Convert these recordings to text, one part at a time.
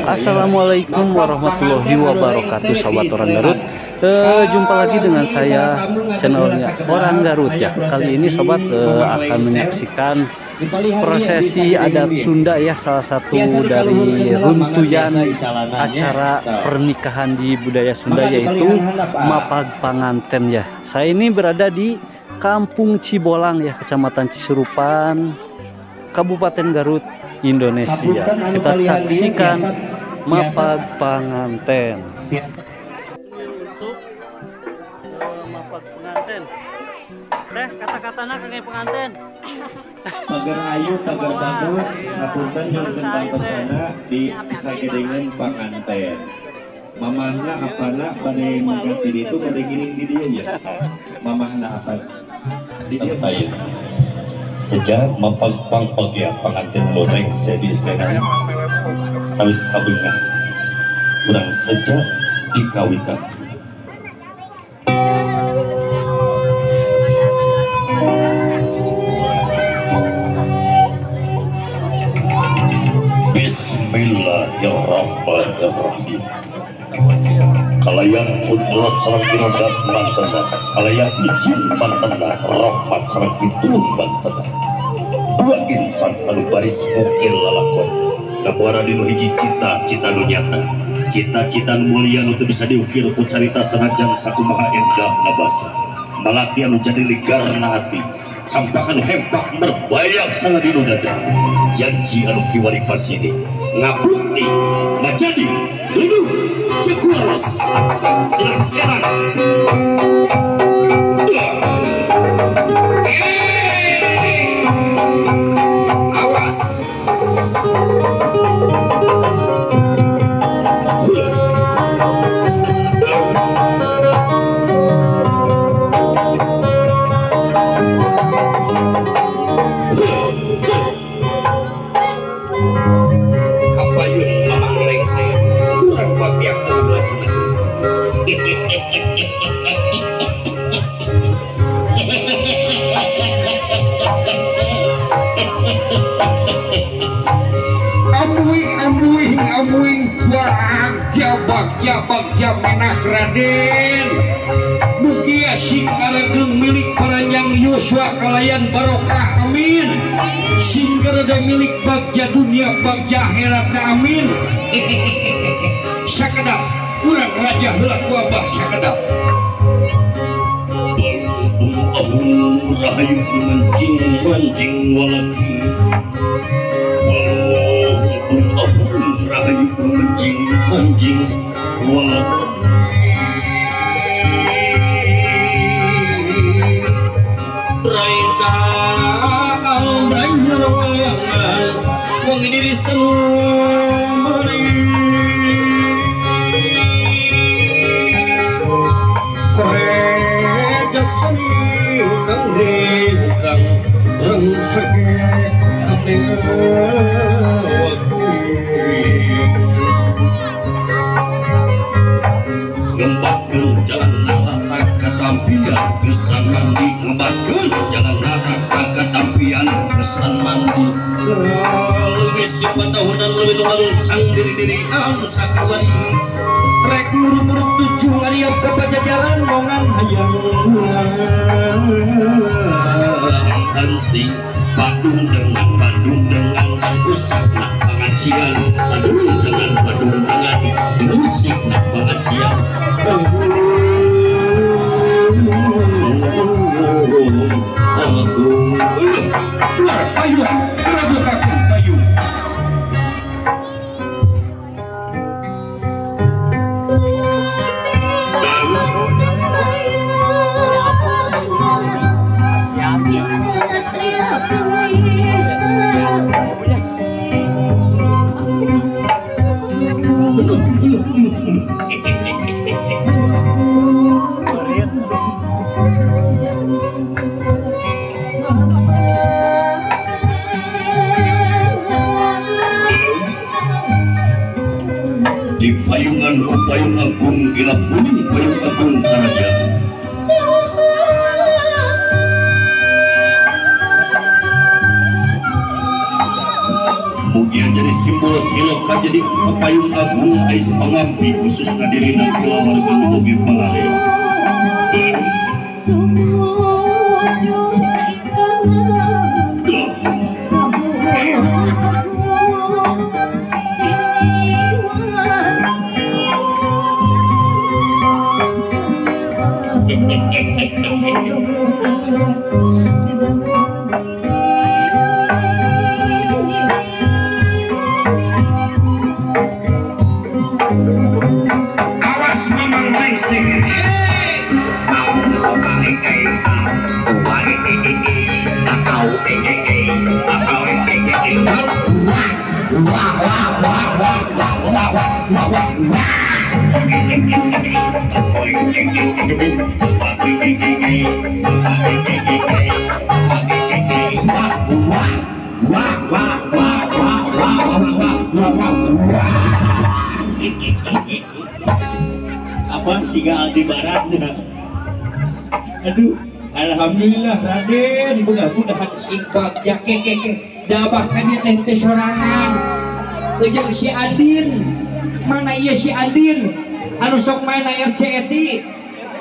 Assalamualaikum warahmatullahi wabarakatuh, sobat orang Garut. Jumpa lagi dengan saya, channelnya Orang Garut ya. Kali ini sobat akan menyaksikan prosesi adat Sunda ya, salah satu dari runtuyan acara pernikahan di budaya Sunda, yaitu Mapag Panganten ya. Saya ini berada di Kampung Cibolang ya, Kecamatan Cisurupan, Kabupaten Garut, Indonesia. Kita saksikan Mapag Panganten. Untuk Mapag Panganten. Teh kata-katana kangge penganten. Pagar ayu, pagar bagus, sapunten nyuwun pangtosana di sagedengan panganten. Mamahna apana bade mangkat di itu bade ngiring di dia ya. Mamahna apa? Di dia tayu. Sejak mapagpangpagya panganten loreng sedi istilah tawis kabengna urang sejak dikawitan Bismillahirrahmanirrahim. Kalayan putrat sareng pinodat mantena, kalayan izin mantena, rahmat sareng pitulung mantena. Dua insan anu baris mungkin lalakon. Nabuara dinu hiji cita-cita nu nyata, cita-cita nu mulia nu teu bisa diukir ku carita sanajan sakumaha endah nabasa. Malati anu jadi ligarna hati, campak anu hempak berbayang sana dinu dada. Janji anu kiwari pasini ngabukti ngajadi duduh cekuras serang-serang. Awas bagja menah Raden mugia sing aregeng milik Paranyang Yosua kalayan barokah amin, sing garada milik bagja dunia bagja akhirat amin. Sakedap urang raja heula ku abah sakedap balung rahayu mancing walaki balung rahayu mancing walaki Raisa aldai nerawangan wong diri senumari korejak seni kang dekang rengsege atena ngembakeun jalan narata katampian gesan mandi, ngembakeun jalan narata katampian gesan mandi. Leuwih sipatahunan leuwih ngaluncang diri-diri anu sakawari rek muruk-muruk tujuh ngariep ka pajajaran mongan hayang henti Badung dengan usapna pengajian, Badung dengan musikna pengajian. Ayo, bukakan payu. jadi simbol siloka jadi payung agung ais pangampi khusus nadirinan keluarga Bobi Malaya. Awas memang lengsing. Apa sih Aldebaran? Aduh, alhamdulillah Raden, mudah-mudahan singkat ya keke. Da bahkan dia teh sorangan. Ujung si Andin. Mana iya si Andin? Anu sok main RCT.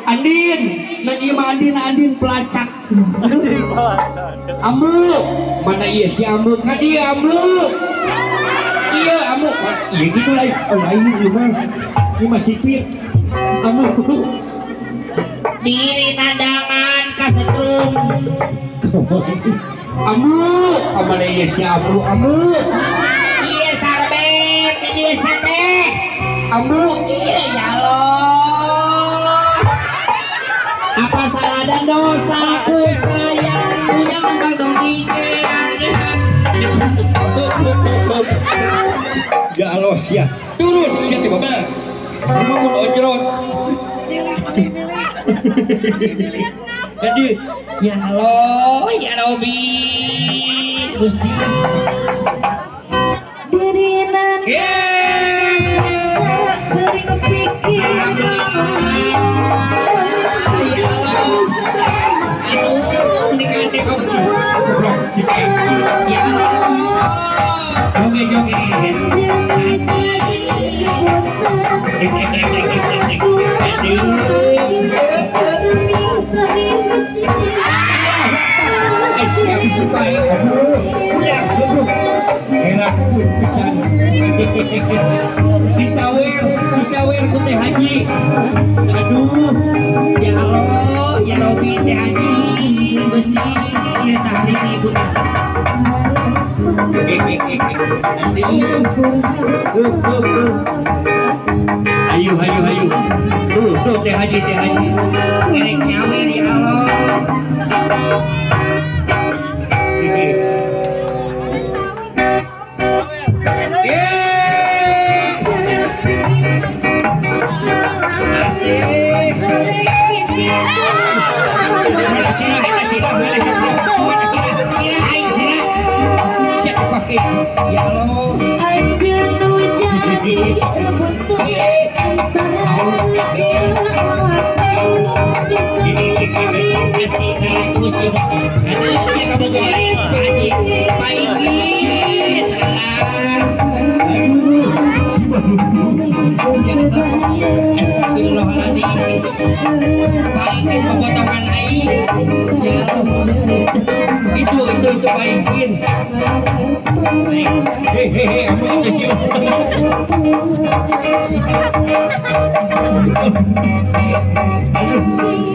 Andin, ngan ieu mah Andin pelacak. Ambu, mana iya si Ambu? Ka dia Ambu. Iya Ambu. Iya gitu lain. Oh lain ieu mah. Ieu mah sipit. Ambu. Diri nadangan kasetrum. Ambu, kamana ieu si Ambu? Ambu. Iya sarbet, dia sate. Ambu, iya ya Allah. Apa salah dan dosaku sayang punya lembang dong ya Allah sia turun sia tiba tiba cuma mau ojrot jadi ya Allah ya Robi Gusti dirinan dari kepikir dikasih kopi ya Allah joget-joget gak bisa baik udah heran pun pisan disawer ku teh haji aduh ya Allah ya Robi teh haji Gusti ya sehari ibu hayu tuh teh haji ngerek nyawer ya Allah ya Allah anjeun jadi rebutan baikin pepotongan air itu baikin hehehe apa itu sih aduh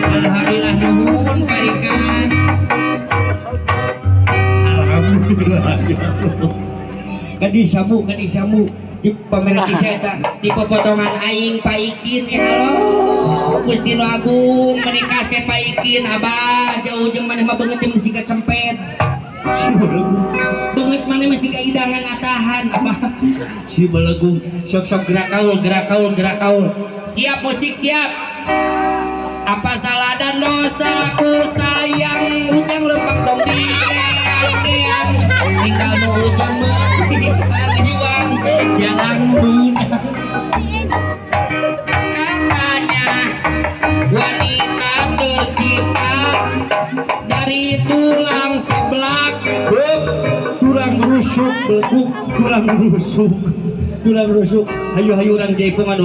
alhamdulillah nuhun baikan alhamdulillah kadi samu di pemerintah saya di pepotongan aing paikin ya Allah Gusti Nu Agung menikah saya paikin abah jauh jeung maneh mah beungeut teh masih kecempet si balagung beungeut maneh masih kaidangan atahan abah si balagung sok gerakaul siap musik siap apa salah dan dosaku sayang ujang lempang tong dikeang tinggal nu ujang juang jangan mudah katanya wanita tercipta dari tulang seblak tulang rusuk rusuk beleguk tulang rusuk hayu orang jaipongan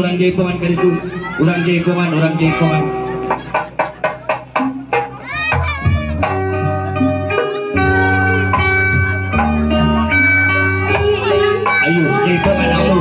kaditu orang jaipongan ayo jaipongan ayo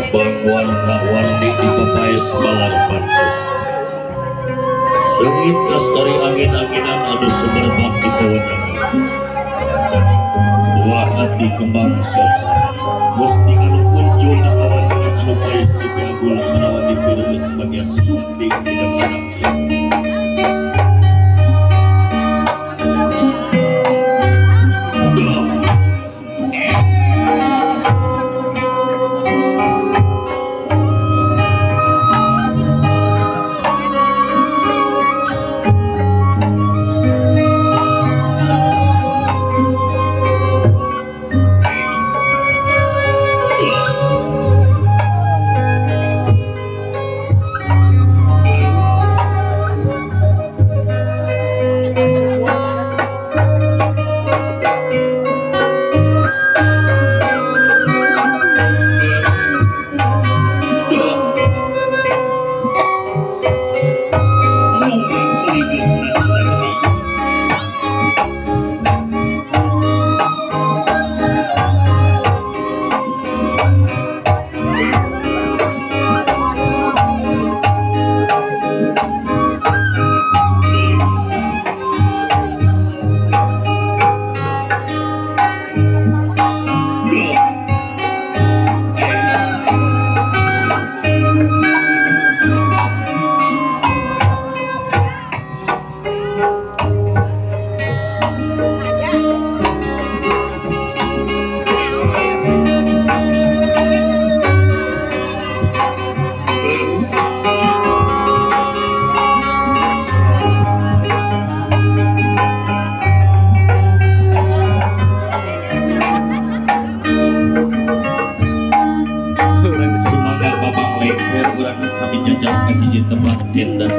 Kembang warna-warni di papaes balar pantas. Sengit lestari angin-anginan anu sumerbat di pewenangan. Buah hati kembang soca musti anu muncul di awan dengan anu paes di peagul kalawan dipilih sebagai sunting di depan akhir. Urang sami jajak ke hiji tempat tenda.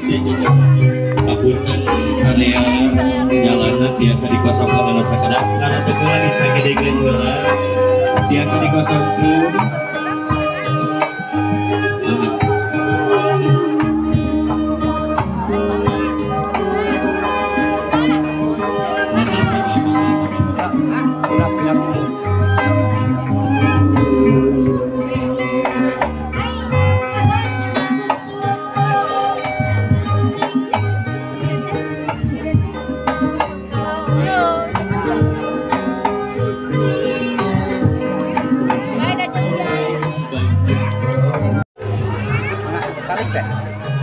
Dijajak apunten area jalanan biasa dikosongkan oleh sakedap karena bekulah di sagedegeun heula biasa dikosongkeun.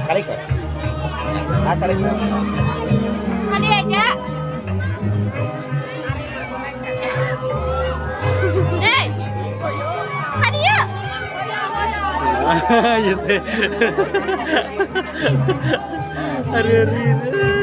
Kalik kok. Asalin. Hadi aja. Hadi yuk. Gitu. Hari-hari.